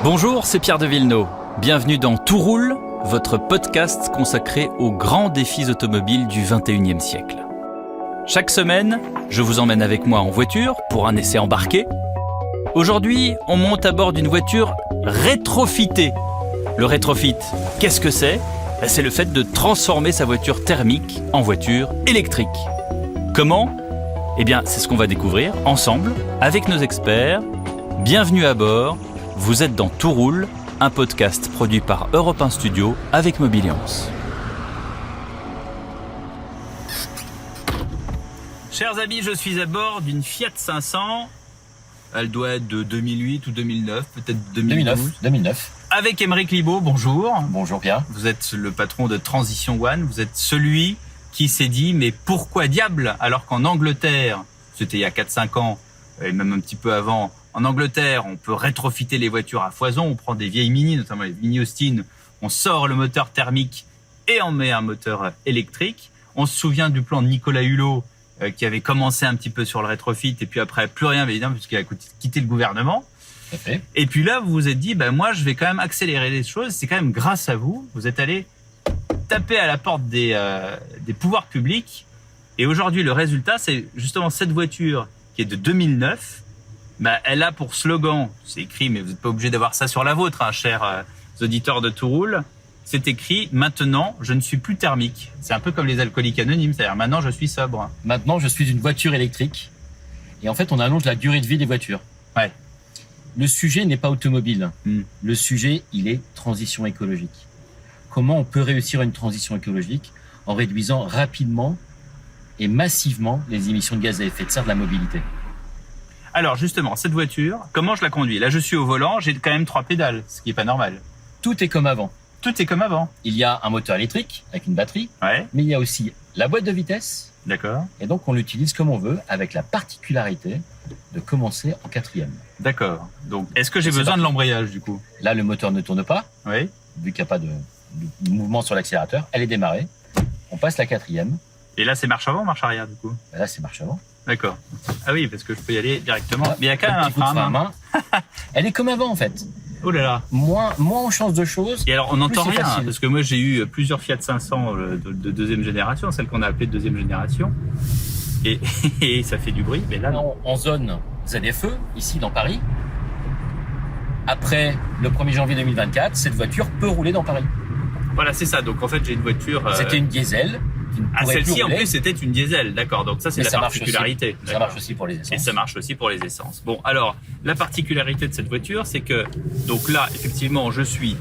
Bonjour, c'est Pierre de Villeneuve. Bienvenue dans Tout roule, votre podcast consacré aux grands défis automobiles du 21e siècle. Chaque semaine, je vous emmène avec moi en voiture pour un essai embarqué. Aujourd'hui, on monte à bord d'une voiture rétrofitée. Le rétrofit, qu'est-ce que c'est ? C'est le fait de transformer sa voiture thermique en voiture électrique. Comment ? Eh bien, c'est ce qu'on va découvrir ensemble avec nos experts. Bienvenue à bord. Vous êtes dans Tout roule, un podcast produit par Europe 1 Studio avec Mobiliance. Chers amis, je suis à bord d'une Fiat 500. Elle doit être de 2008 ou 2009, peut-être 2012. 2009. Avec Aymeric Libaud, bonjour. Bonjour Pierre. Vous êtes le patron de Transition One. Vous êtes celui qui s'est dit, mais pourquoi diable, alors qu'en Angleterre, c'était il y a 4-5 ans, et même un petit peu avant, en Angleterre, on peut rétrofiter les voitures à foison. On prend des vieilles Mini, notamment les Mini Austin. On sort le moteur thermique et on met un moteur électrique. On se souvient du plan de Nicolas Hulot qui avait commencé un petit peu sur le rétrofit et puis après plus rien, évidemment, puisqu'il a quitté le gouvernement. Et puis là, vous vous êtes dit, moi, je vais quand même accélérer les choses. C'est quand même grâce à vous. Vous êtes allé taper à la porte des pouvoirs publics. Et aujourd'hui, le résultat, c'est justement cette voiture qui est de 2009. Elle a pour slogan, c'est écrit, mais vous n'êtes pas obligé d'avoir ça sur la vôtre, chers auditeurs de Tout roule. C'est écrit, maintenant, je ne suis plus thermique. C'est un peu comme les alcooliques anonymes, c'est-à-dire maintenant, je suis sobre. Maintenant, je suis une voiture électrique. Et en fait, on allonge la durée de vie des voitures. Ouais. Le sujet n'est pas automobile. Le sujet, il est transition écologique. Comment on peut réussir une transition écologique en réduisant rapidement et massivement les émissions de gaz à effet de serre de la mobilité. Alors justement, cette voiture, comment je la conduis ? Là, je suis au volant, j'ai quand même 3 pédales, ce qui est pas normal. Tout est comme avant. Tout est comme avant. Il y a un moteur électrique avec une batterie, ouais. Mais il y a aussi la boîte de vitesse. D'accord. Et donc, on l'utilise comme on veut, avec la particularité de commencer en 4e. D'accord. Donc, est-ce que j'ai besoin de l'embrayage, du coup ? Là, le moteur ne tourne pas. Oui. Vu qu'il n'y a pas de mouvement sur l'accélérateur. Elle est démarrée. On passe la 4e. Et là, c'est marche avant ou marche arrière, du coup ? Là, c'est marche avant. D'accord. Ah oui, parce que je peux y aller directement. Ouais, mais il y a quand même un frein à main. Elle est comme avant, en fait. Oh là là. Moins on change de choses. Et alors, on n'entend rien, facile. parce que moi, j'ai eu plusieurs Fiat 500 de deuxième génération, celle qu'on a appelée de deuxième génération. Et ça fait du bruit, mais là, non. En zone ZFE, ici, dans Paris, après le 1er janvier 2024, cette voiture peut rouler dans Paris. Voilà, c'est ça. Donc, en fait, j'ai une voiture... C'était une diesel. Celle-ci, en plus, c'était une diesel. D'accord. Donc, ça, c'est la particularité. Ça marche aussi pour les essences. Et ça marche aussi pour les essences. Bon, alors, la particularité de cette voiture, c'est que, donc là, effectivement, je suis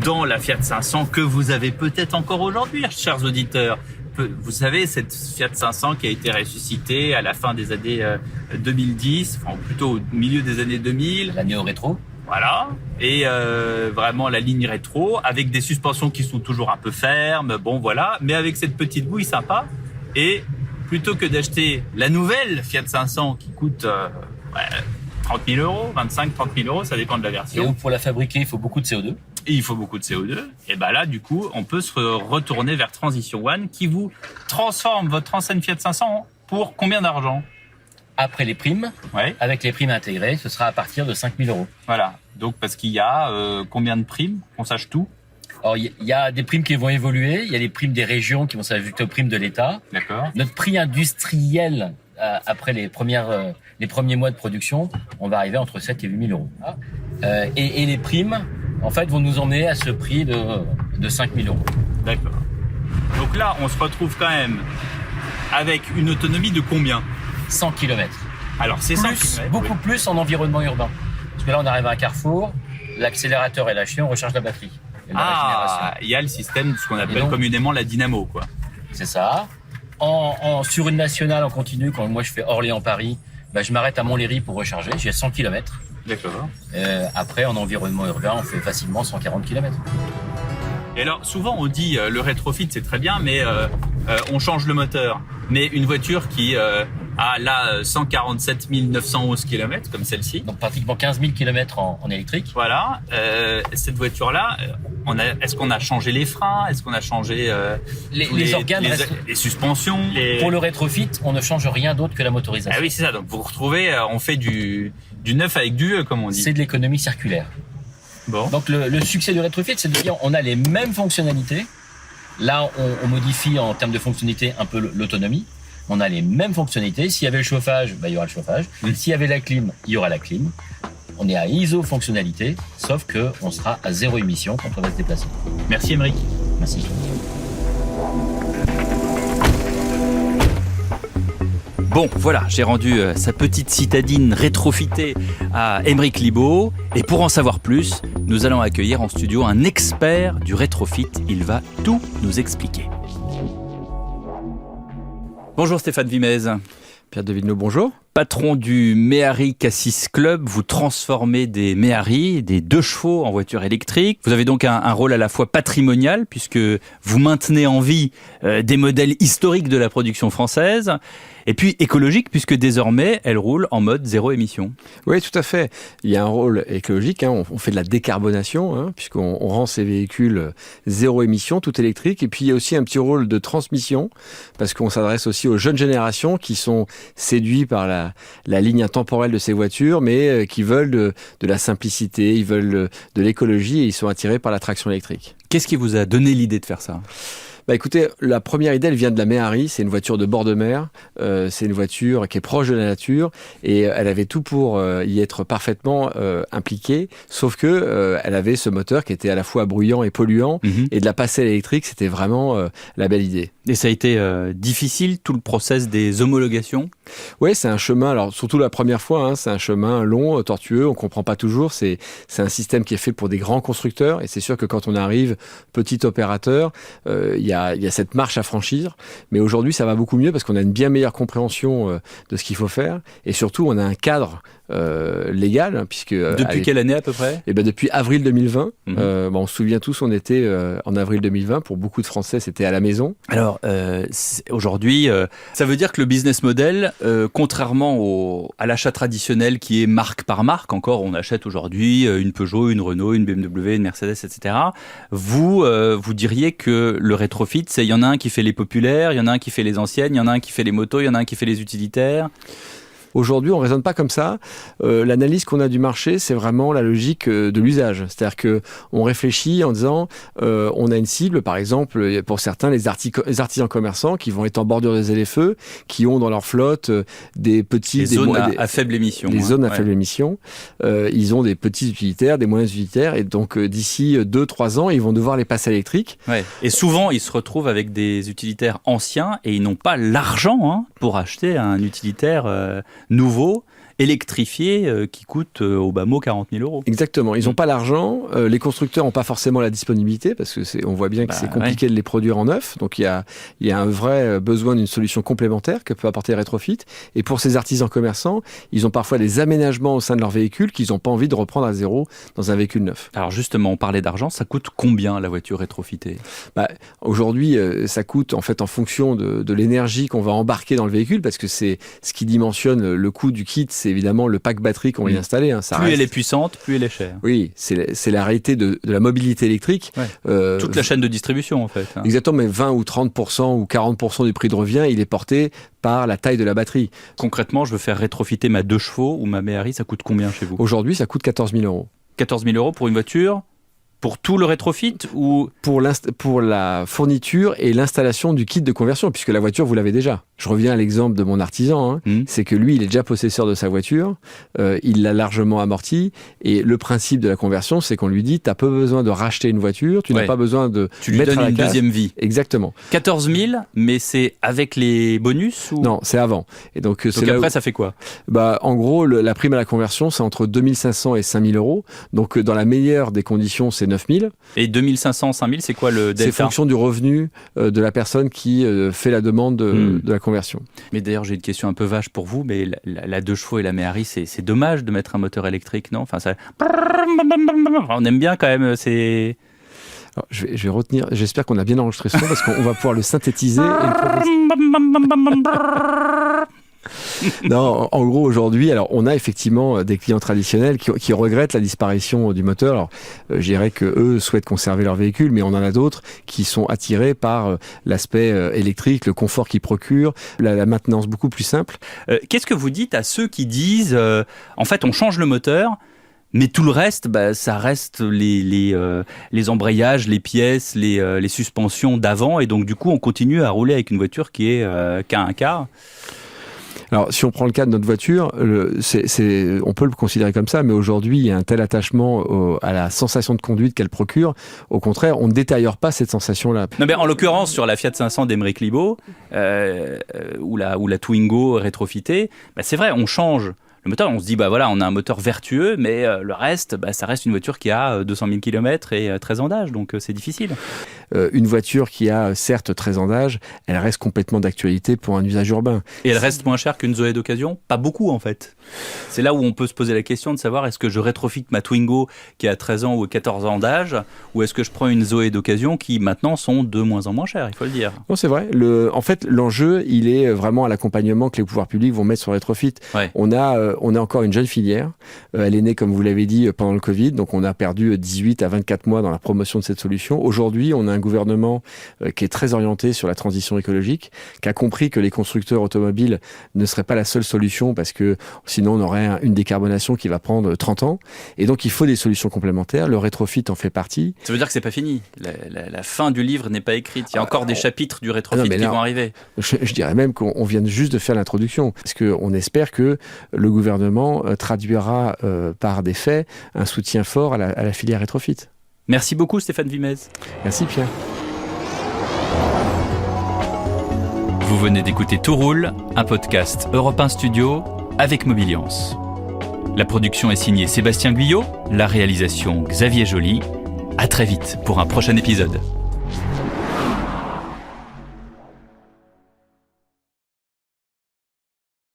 dans la Fiat 500 que vous avez peut-être encore aujourd'hui, chers auditeurs. Vous savez, cette Fiat 500 qui a été ressuscitée à la fin des années 2010, enfin, plutôt au milieu des années 2000. La néo-rétro. Voilà, et vraiment la ligne rétro, avec des suspensions qui sont toujours un peu fermes, bon voilà, mais avec cette petite bouille sympa. Et plutôt que d'acheter la nouvelle Fiat 500 qui coûte 30 000 euros, 25-30 000 euros, ça dépend de la version. Et pour la fabriquer, il faut beaucoup de CO2. Et il faut beaucoup de CO2. Et là, du coup, on peut se retourner vers Transition One qui vous transforme votre ancienne Fiat 500 pour combien d'argent ? Après les primes, ouais. Avec les primes intégrées, ce sera à partir de 5 000 euros. Voilà. Donc, parce qu'il y a combien de primes ? Qu'on sache tout. Alors, il y a des primes qui vont évoluer. Il y a les primes des régions qui vont s'ajouter aux primes de l'État. D'accord. Notre prix industriel, après les premiers mois de production, on va arriver entre 7 et 8 000 euros. Et les primes, en fait, vont nous emmener à ce prix de 5 000 euros. D'accord. Donc là, on se retrouve quand même avec une autonomie de combien ? 100 km. Alors, c'est 100 km. Beaucoup plus en environnement urbain. Parce que là, on arrive à un carrefour, l'accélérateur est lâché, on recharge la batterie. Il y a le système, ce qu'on appelle communément la dynamo, quoi. C'est ça. Sur une nationale en continu, quand moi je fais Orléans-Paris, je m'arrête à Montlhéry pour recharger, j'ai 100 km. D'accord. Après, en environnement urbain, on fait facilement 140 km. Et alors, souvent, on dit le rétrofit, c'est très bien, mais on change le moteur. Mais une voiture qui a là 147 911 km, comme celle-ci. Donc pratiquement 15 000 km en électrique. Voilà. Cette voiture-là, est-ce qu'on a changé les freins ? Est-ce qu'on a changé les organes les suspensions Pour le rétrofit, on ne change rien d'autre que la motorisation. Ah oui, c'est ça. Donc vous retrouvez, on fait du neuf avec du vieux, comme on dit. C'est de l'économie circulaire. Bon. Donc le succès du rétrofit, c'est de dire on a les mêmes fonctionnalités. Là, on modifie en termes de fonctionnalité un peu l'autonomie. On a les mêmes fonctionnalités. S'il y avait le chauffage, il y aura le chauffage. S'il y avait la clim, il y aura la clim. On est à ISO fonctionnalité, sauf qu'on sera à 0 émission quand on va se déplacer. Merci Aymeric. Merci. Bon, voilà, j'ai rendu sa petite citadine rétrofitée à Aymeric Libaud. Et pour en savoir plus, nous allons accueillir en studio un expert du rétrofit. Il va tout nous expliquer. Bonjour Stéphane Vimez. Pierre Devilleneux, bonjour. Patron du Méhari Cassis Club, vous transformez des Méhari, des 2 chevaux en voitures électriques. Vous avez donc un rôle à la fois patrimonial, puisque vous maintenez en vie des modèles historiques de la production française, et puis écologique, puisque désormais, elle roule en mode 0 émission. Oui, tout à fait. Il y a un rôle écologique, on fait de la décarbonation, puisqu'on rend ces véhicules 0 émission, tout électrique. Et puis il y a aussi un petit rôle de transmission, parce qu'on s'adresse aussi aux jeunes générations qui sont séduits par la ligne intemporelle de ces voitures, mais qui veulent de la simplicité, ils veulent de l'écologie et ils sont attirés par la traction électrique. Qu'est-ce qui vous a donné l'idée de faire ça ? Écoutez, la première idée, elle vient de la Méhari. C'est une voiture de bord de mer. C'est une voiture qui est proche de la nature et elle avait tout pour y être parfaitement impliquée. Sauf que elle avait ce moteur qui était à la fois bruyant et polluant. Et de la passer à l'électrique, c'était vraiment la belle idée. Et ça a été difficile, tout le process des homologations ? Oui, c'est un chemin, alors surtout la première fois, c'est un chemin long, tortueux, on comprend pas toujours. C'est un système qui est fait pour des grands constructeurs et c'est sûr que quand on arrive petit opérateur, il y a cette marche à franchir. Mais aujourd'hui, ça va beaucoup mieux parce qu'on a une bien meilleure compréhension de ce qu'il faut faire et surtout, on a un cadre légal, puisque depuis quelle année à peu près ? Depuis avril 2020. On se souvient tous, on était en avril 2020. Pour beaucoup de Français, c'était à la maison. Alors aujourd'hui, ça veut dire que le business model, contrairement à l'achat traditionnel qui est marque par marque, encore on achète aujourd'hui une Peugeot, une Renault, une BMW, une Mercedes, etc. Vous diriez que le rétrofit, il y en a un qui fait les populaires, il y en a un qui fait les anciennes, il y en a un qui fait les motos, il y en a un qui fait les utilitaires. Aujourd'hui, on ne raisonne pas comme ça. L'analyse qu'on a du marché, c'est vraiment la logique de l'usage. C'est-à-dire qu'on réfléchit en disant, on a une cible, par exemple, pour certains, les artisans commerçants qui vont être en bordure des ZFE, qui ont dans leur flotte des petits... Les zones à faible émission. Les zones à faible émission. Ils ont des petits utilitaires, des moyens utilitaires, et donc d'ici 2-3 ans, ils vont devoir les passer à l'électrique. Ouais. Et souvent, ils se retrouvent avec des utilitaires anciens et ils n'ont pas l'argent pour acheter un utilitaire nouveau, électrifié, qui coûte au bas mot 40 000 €. Exactement, ils n'ont pas l'argent, les constructeurs n'ont pas forcément la disponibilité, parce que on voit bien que c'est compliqué de les produire en neuf, donc il y a un vrai besoin d'une solution complémentaire que peut apporter le rétrofit, et pour ces artisans commerçants, ils ont parfois des aménagements au sein de leur véhicule qu'ils n'ont pas envie de reprendre à zéro dans un véhicule neuf. Alors justement, on parlait d'argent, ça coûte combien la voiture rétrofitée ? Aujourd'hui, ça coûte en fait en fonction de l'énergie qu'on va embarquer dans le véhicule, parce que c'est ce qui dimensionne le coût du kit, c'est évidemment le pack batterie qu'on va y installer. Plus elle est puissante, plus elle est chère. Oui, c'est la réalité de la mobilité électrique. Ouais. Toute la chaîne de distribution, en fait. Exactement, mais 20 ou 30% ou 40% du prix de revient, il est porté par la taille de la batterie. Concrètement, je veux faire rétrofiter ma 2 chevaux ou ma Méhari, ça coûte combien chez vous ? Aujourd'hui, ça coûte 14 000 €. 14 000 € pour une voiture ? Pour tout le rétrofit ou pour la fourniture et l'installation du kit de conversion, puisque la voiture, vous l'avez déjà. Je reviens à l'exemple de mon artisan. C'est que lui, il est déjà possesseur de sa voiture, il l'a largement amorti, et le principe de la conversion, c'est qu'on lui dit, tu n'as pas besoin de racheter une voiture, tu n'as pas besoin de tu lui donnes une deuxième vie. Exactement. 14 000, mais c'est avec les bonus ou... Non, c'est avant. Et donc après, ça fait quoi ? En gros, la prime à la conversion, c'est entre 2 500 et 5 000 €. Donc, dans la meilleure des conditions, c'est 9 000. Et 2 500, 5 000, c'est quoi le delta ? C'est fonction du revenu de la personne qui fait la demande de la conversion. Mais d'ailleurs, j'ai une question un peu vache pour vous, mais la 2 chevaux et la Méhari, c'est dommage de mettre un moteur électrique, non ? Enfin, ça... On aime bien quand même, c'est... Alors, je vais retenir, j'espère qu'on a bien enregistré ce son, parce qu'on va pouvoir le synthétiser et le proposer. Non, en gros, aujourd'hui, alors on a effectivement des clients traditionnels qui regrettent la disparition du moteur. Alors, je dirais que eux souhaitent conserver leur véhicule, mais on en a d'autres qui sont attirés par l'aspect électrique, le confort qu'il procure, la maintenance beaucoup plus simple. Qu'est-ce que vous dites à ceux qui disent, en fait, on change le moteur, Mais tout le reste, ça reste les embrayages, les pièces, les suspensions d'avant. Et donc, du coup, on continue à rouler avec une voiture qui est qu'à un quart. Alors, si on prend le cas de notre voiture, on peut le considérer comme ça, mais aujourd'hui, il y a un tel attachement à la sensation de conduite qu'elle procure. Au contraire, on ne détériore pas cette sensation-là. Non, mais en l'occurrence, sur la Fiat 500 d'Aymeric Libaud, ou la Twingo rétrofitée, c'est vrai, on change le moteur. On se dit, voilà, on a un moteur vertueux, mais le reste, ça reste une voiture qui a 200 000 km et 13 ans d'âge, donc c'est difficile. Une voiture qui a certes 13 ans d'âge, elle reste complètement d'actualité pour un usage urbain. Et elle reste moins chère qu'une Zoé d'occasion ? Pas beaucoup en fait. C'est là où on peut se poser la question de savoir est-ce que je rétrofite ma Twingo qui a 13 ans ou 14 ans d'âge, ou est-ce que je prends une Zoé d'occasion qui maintenant sont de moins en moins chères, il faut le dire. Non, c'est vrai. En fait, l'enjeu, il est vraiment à l'accompagnement que les pouvoirs publics vont mettre sur Rétrofit. Ouais. On a encore une jeune filière. Elle est née, comme vous l'avez dit, pendant le Covid, donc on a perdu 18 à 24 mois dans la promotion de cette solution. Aujourd'hui, on a un gouvernement qui est très orienté sur la transition écologique, qui a compris que les constructeurs automobiles ne seraient pas la seule solution parce que sinon on aurait une décarbonation qui va prendre 30 ans. Et donc il faut des solutions complémentaires. Le rétrofit en fait partie. Ça veut dire que c'est pas fini. La fin du livre n'est pas écrite. Il y a encore des chapitres du rétrofit qui vont arriver. Je dirais même qu'on vient juste de faire l'introduction. Parce qu'on espère que le gouvernement traduira par des faits un soutien fort à la filière rétrofit. Merci beaucoup Stéphane Vimez. Merci Pierre. Vous venez d'écouter Tout roule, un podcast Europe 1 Studio avec Mobiliance. La production est signée Sébastien Guyot, la réalisation Xavier Joly. À très vite pour un prochain épisode.